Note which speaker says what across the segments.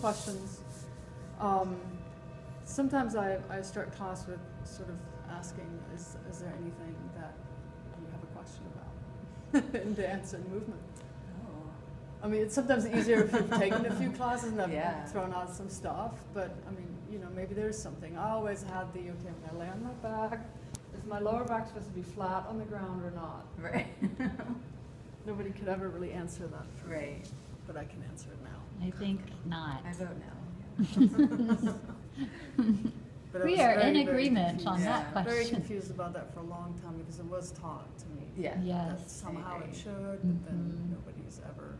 Speaker 1: questions. Sometimes I start class with sort of asking, is there anything that you have a question about in dance and movement? I mean, it's sometimes easier if you've taken a few classes and I've thrown out some stuff, but I mean, you know, maybe there's something. I always had the, okay, when I lay on my back, is my lower back supposed to be flat on the ground or not?
Speaker 2: Right.
Speaker 1: Nobody could ever really answer that for
Speaker 2: Right.
Speaker 1: me, but I can answer it now.
Speaker 3: I think not.
Speaker 2: I vote no.
Speaker 1: But I
Speaker 3: We
Speaker 1: was
Speaker 3: are
Speaker 1: very,
Speaker 3: in
Speaker 1: very
Speaker 3: agreement on
Speaker 1: confused.
Speaker 3: that
Speaker 1: Very
Speaker 3: question.
Speaker 1: confused about that for a long time because it was taught to me.
Speaker 2: Yeah.
Speaker 3: Yes.
Speaker 1: That somehow
Speaker 2: I
Speaker 1: it
Speaker 2: agree.
Speaker 1: should, but then
Speaker 3: Mhm.
Speaker 1: nobody's ever.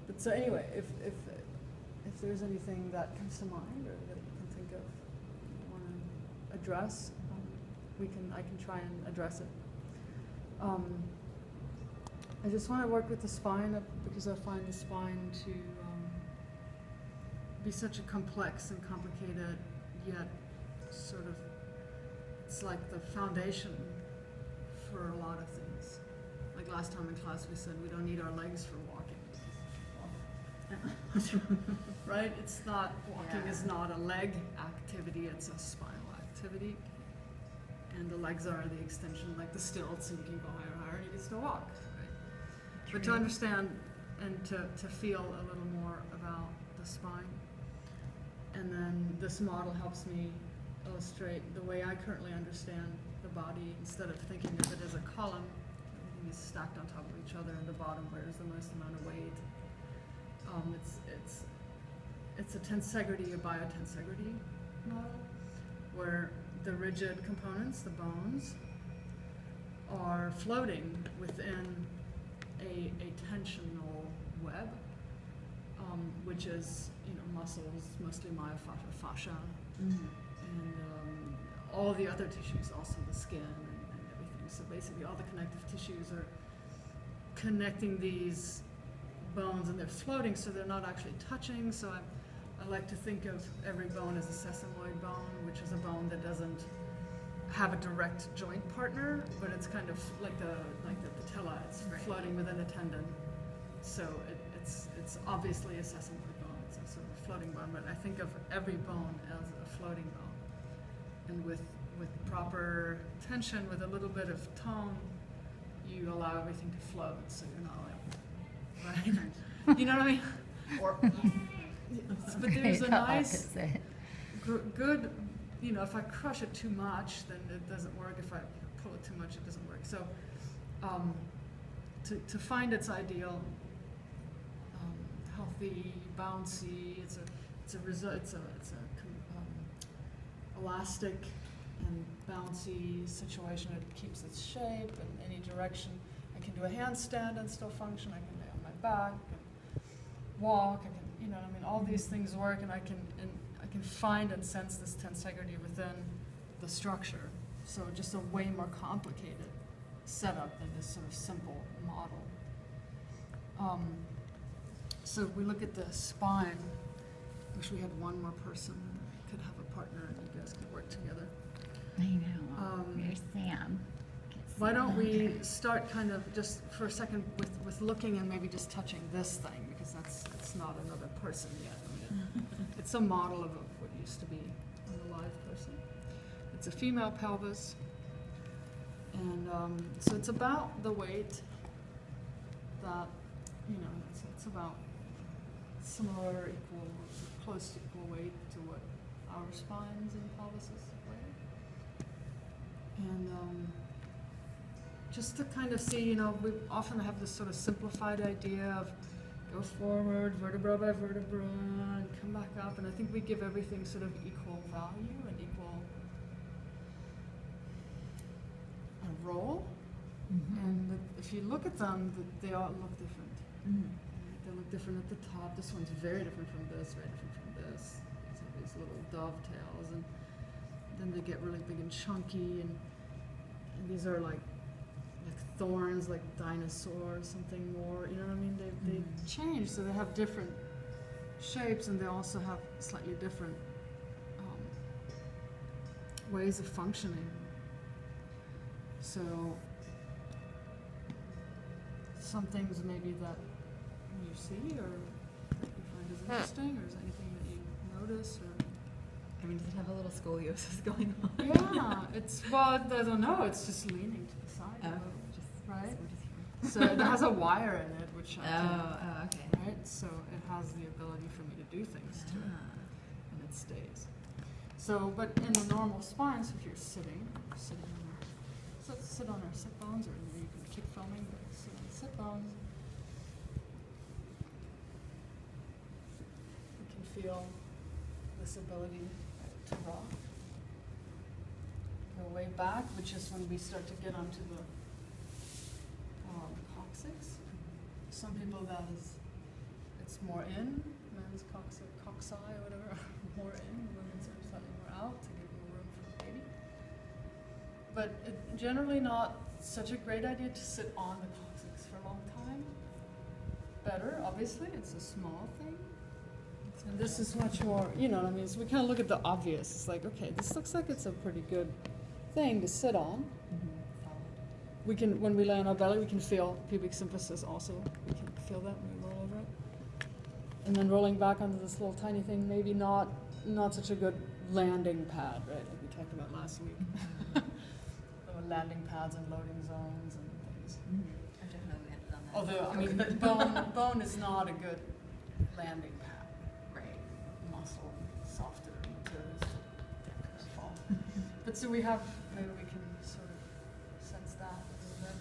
Speaker 1: But so anyway, if there's anything that comes to mind or that you can think of, you want to address, I can try and address it. I just want to work with the spine because I find the spine to be such a complex and complicated, yet sort of, it's like the foundation for a lot of things. Like last time in class we said we don't need our legs for walking. Right? It's not, walking is not a leg activity, it's a spinal activity. And the legs are the extension, like the stilts, and you can go higher and higher, and you can still walk. Right? But to understand and to feel a little more about the spine. And then this model helps me illustrate the way I currently understand the body, instead of thinking of it as a column, everything is stacked on top of each other, and the bottom bears the most amount of weight. It's a tensegrity, a biotensegrity model, where the rigid components, the bones, are floating within a tensional web, which is, you know, muscles, mostly myofascia, fascia, and all the other tissues, also the skin and everything. So basically all the connective tissues are connecting these bones, and they're floating, so they're not actually touching. So I like to think of every bone as a sesamoid bone, which is a bone that doesn't have a direct joint partner, but it's kind of like the patella. It's floating within a tendon. So it's obviously a sesamoid bone. It's a sort of floating bone, but I think of every bone as a floating bone. And with proper tension, with a little bit of tone, you allow everything to float, so you're not like, right? You know what I mean? Or, but there's a nice, good, you know, if I crush it too much, then it doesn't work. If I pull it too much, it doesn't work. So to find its ideal, healthy, bouncy, it's a elastic and bouncy situation. It keeps its shape in any direction. I can do a handstand and still function. I can lay on my back, I can walk, I can, you know, I mean, all these things work, and I can find and sense this tensegrity within the structure. So just a way more complicated setup than this sort of simple model. So if we look at the spine, wish we had one more person. Could have a partner and you guys could work together.
Speaker 3: I know. Here's Sam.
Speaker 1: Why don't we start kind of just for a second with looking and maybe just touching this thing, because it's not another person yet. I mean, it's a model of what used to be an alive person. It's a female pelvis, and so it's about the weight that, you know, it's about similar, equal, close to equal weight to what our spines and pelvises weigh. And just to kind of see, you know, we often have this sort of simplified idea of go forward, vertebra by vertebra, and come back up. And I think we give everything sort of equal value and equal role.
Speaker 3: Mm-hmm.
Speaker 1: And if you look at them, they all look different.
Speaker 3: Mm-hmm.
Speaker 1: They look different at the top. This one's very different from this, very different from this. These have these little dovetails, and then they get really big and chunky, and these are like thorns, like dinosaurs, something more, you know what I mean? They change, so they have different shapes, and they also have slightly different ways of functioning. So some things maybe that you see or that you find as interesting, or is there anything that you notice, or?
Speaker 2: I mean, does it have a little scoliosis going on?
Speaker 1: Yeah, it's, well, I don't know, it's just leaning to the side, a
Speaker 2: Oh,
Speaker 1: little,
Speaker 2: just
Speaker 1: right?
Speaker 2: So we're just
Speaker 1: So it has a wire in it, which I
Speaker 2: oh, okay.
Speaker 1: think, right? So it has the ability for me to do things to it, and it stays. So, but in the normal spine, so if you're sitting on our, so let's sit on our sit bones, or you can keep filming, but sit on the sit bones. You can feel this ability to rock. Go way back, which is when we start to get onto the coccyx. Some people that is, it's more in, men's cocci or whatever, more in, women's are slightly more out to give more room for the baby. But generally not such a great idea to sit on the coccyx for a long time. Better, obviously, it's a small thing. And this is much more, you know what I mean? So we kind of look at the obvious. It's like, okay, this looks like it's a pretty good thing to sit on. We can, when we lay on our belly, we can feel pubic symphysis also. We can feel that when we roll over it. And then rolling back onto this little tiny thing, maybe not such a good landing pad, right? Like we talked about last week. Landing pads and loading zones and things.
Speaker 2: I don't know on that.
Speaker 1: Although, I mean, bone is not a good landing pad.
Speaker 2: Right.
Speaker 1: Muscle, softer materials to fall. But so we have, maybe we can sort of sense that a little bit.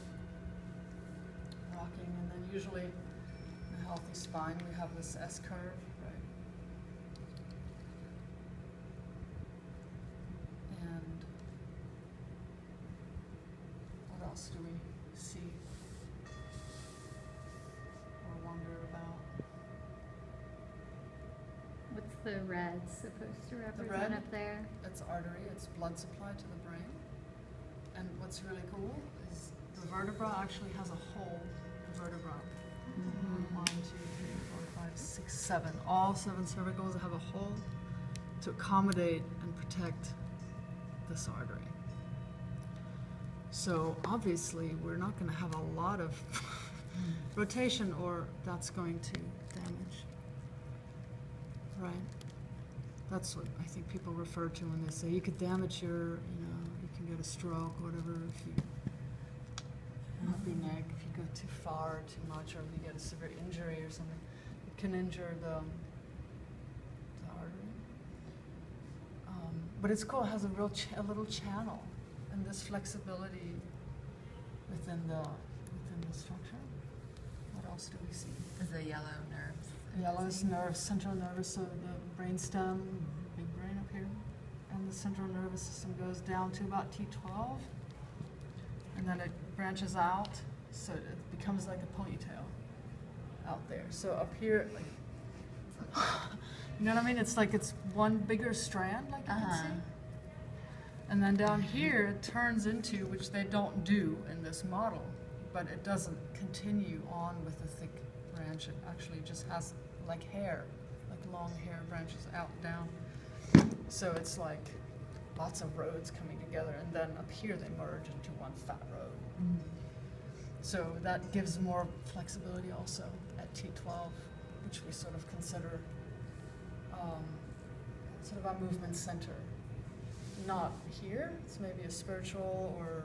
Speaker 1: Rocking, and then usually in a healthy spine we have this S curve, right? And what else do we see or wonder about?
Speaker 3: What's the red supposed to represent
Speaker 1: red?
Speaker 3: up there?
Speaker 1: It's artery, it's blood supply to the brain. And what's really cool is the vertebra actually has a hole, the vertebra.
Speaker 3: Mm-hmm.
Speaker 1: 1, 2, 3, 4, 5, 6, 7. All 7 cervicals have a hole to accommodate and protect this artery. So obviously we're not going to have a lot of rotation, or that's going to damage. Right? That's what I think people refer to when they say you could damage your, you can get a stroke or whatever if you neck, if you go too far, too much, or if you get a severe injury or something. It can injure the artery. But it's cool. It has a little channel, and this flexibility within the structure. What else do we see?
Speaker 2: Is the yellow nerves?
Speaker 1: Yellow's nerves, central nervous, so the brainstem, big brain up here, and the central nervous system goes down to about T12, and then it branches out, so it becomes like a ponytail out there. So up here, like, you know what I mean? It's like it's one bigger strand, like you can see. And then down here, it turns into, which they don't do in this model, but it doesn't continue on with a thick branch. It actually just has like hair, like long hair branches out down. So it's like lots of roads coming together, and then up here they merge into one fat road. So that gives more flexibility also at T12, which we sort of consider sort of our movement center. Not here, it's maybe a spiritual or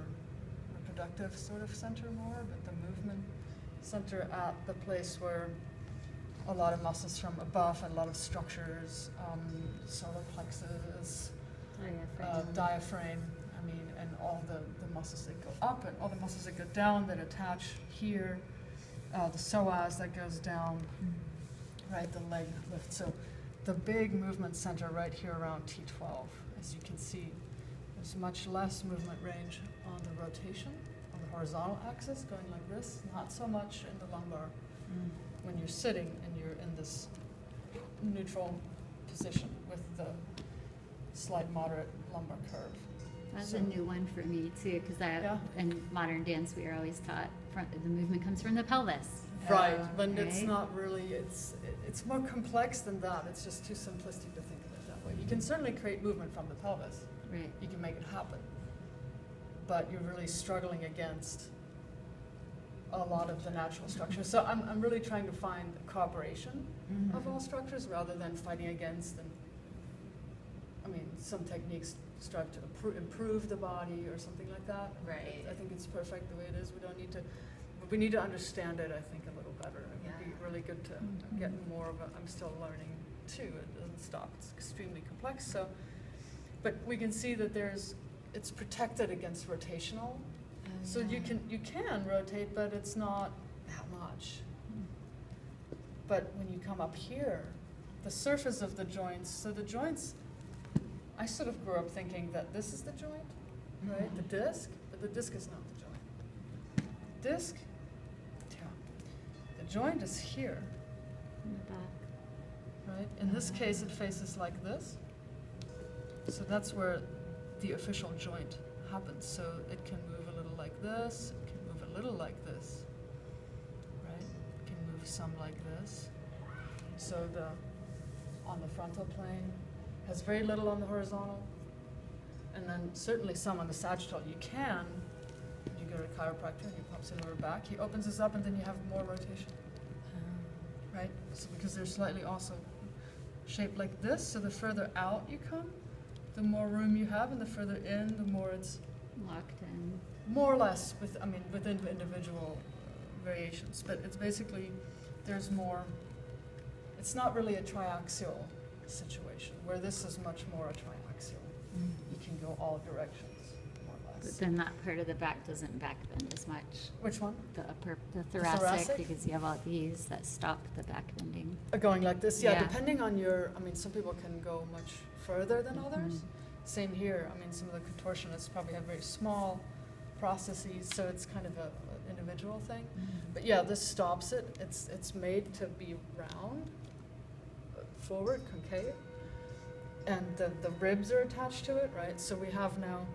Speaker 1: reproductive sort of center more, but the movement center at the place where a lot of muscles from above and a lot of structures, solar plexus, diaphragm, I mean, and all the muscles that go up and all the muscles that go down that attach here, the psoas that goes down, right, the leg lift. So the big movement center right here around T12, as you can see, there's much less movement range on the rotation, on the horizontal axis, going like this, not so much in the lumbar when you're sitting and you're in this neutral position with the slight moderate lumbar curve.
Speaker 3: That's
Speaker 1: So-
Speaker 3: a new one for me too, because
Speaker 1: Yeah.
Speaker 3: in modern dance we are always taught the movement comes from the pelvis.
Speaker 1: Right, but it's
Speaker 3: right?
Speaker 1: not really, it's more complex than that. It's just too simplistic to think of it that way. You can certainly create movement from the pelvis.
Speaker 3: Right.
Speaker 1: You can make it happen. But you're really struggling against a lot of the natural structures. So I'm really trying to find cooperation of all structures rather than fighting against. And I mean, some techniques strive to improve the body or something like that.
Speaker 2: Right.
Speaker 1: I think it's perfect the way it is. We don't need to. We need to understand it, I think, a little better. It would be really good to get more of a. I'm still learning too. It doesn't stop. It's extremely complex. So, but we can see that it's protected against rotational. So you can rotate, but it's not that much. But when you come up here, the surface of the joints, so the joints, I sort of grew up thinking that this is the joint, right? The disc, but the disc is not the joint. Disc, the joint is here,
Speaker 3: In the back.
Speaker 1: right? In this case, it faces like this. So that's where the official joint happens. So it can move a little like this, it can move a little like this, right? It can move some like this. So on the frontal plane has very little on the horizontal, and then certainly some on the sagittal. You go to a chiropractor and he pops it over back, he opens this up and then you have more rotation, right? So because they're slightly also shaped like this, so the further out you come, the more room you have, and the further in, the more it's
Speaker 3: Locked in.
Speaker 1: more or less within individual variations. But it's basically, there's more, it's not really a triaxial situation, where this is much more a triaxial. You can go all directions, more or
Speaker 3: But
Speaker 1: less.
Speaker 3: then that part of the back doesn't back bend as much.
Speaker 1: Which one?
Speaker 3: The thoracic,
Speaker 1: thoracic?
Speaker 3: because you have all these that stop the back bending.
Speaker 1: Going like this, yeah,
Speaker 3: Yeah.
Speaker 1: depending on some people can go much further than others. Same here. I mean, some of the contortionists probably have very small processes, so it's kind of an individual thing. But yeah, this stops it. It's made to be round, forward, concave, and the ribs are attached to it, right? So we have now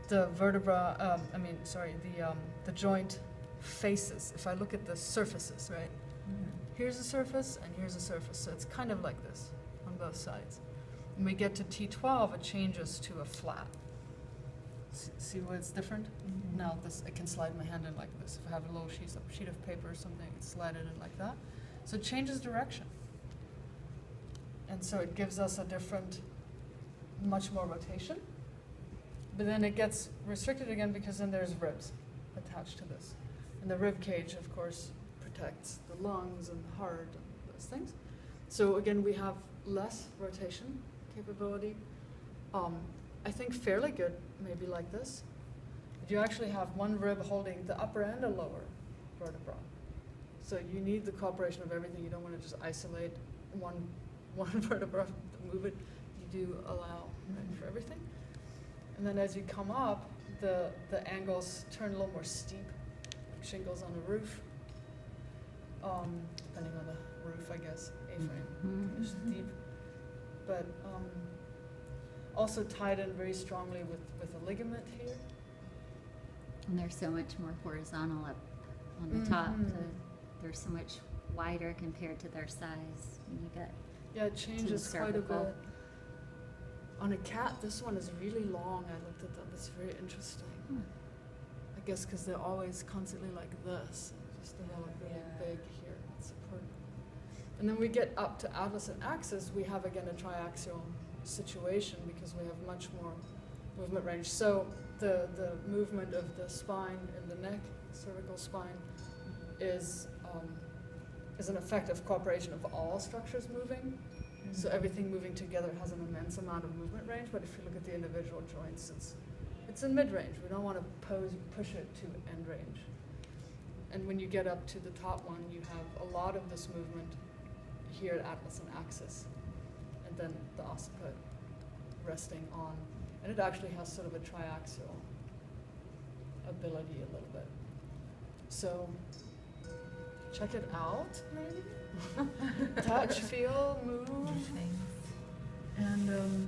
Speaker 1: the vertebra. The joint faces. If I look at the surfaces, right? Here's a surface and here's a surface. So it's kind of like this on both sides. When we get to T12, it changes to a flat. See where it's different? Now I can slide my hand in like this. If I have a little sheet of paper or something, I can slide it in like that. So it changes direction. And so it gives us a different, much more rotation. But then it gets restricted again because then there's ribs attached to this. And the rib cage, of course, protects the lungs and the heart and those things. So again, we have less rotation capability. I think fairly good, maybe like this. But you actually have one rib holding the upper and a lower vertebra. So you need the cooperation of everything. You don't want to just isolate one vertebra to move it. You do allow for everything. And then as you come up, the angles turn a little more steep, like shingles on a roof. Depending on the roof, I guess, A-frame, kind of steep. But also tied in very strongly with a ligament here.
Speaker 3: And they're so much more horizontal up on the top. They're so much wider compared to their size. When you get
Speaker 1: it changes quite a
Speaker 3: cervical.
Speaker 1: bit. On a cat, this one is really long. I looked at that. That's very interesting. I guess because they're always constantly like this. Just develop really big here. It's important. And then we get up to atlas and axis. We have again a triaxial situation because we have much more movement range. So the movement of the spine and the neck, cervical spine, is an effect of cooperation of all structures moving. So everything moving together has an immense amount of movement range, but if you look at the individual joints, it's in mid-range. We don't want to push it to end range. And when you get up to the top one, you have a lot of this movement here at atlas and axis, and then the occiput resting on. And it actually has sort of a triaxial ability a little bit. So check it out, maybe? Touch, feel, move. And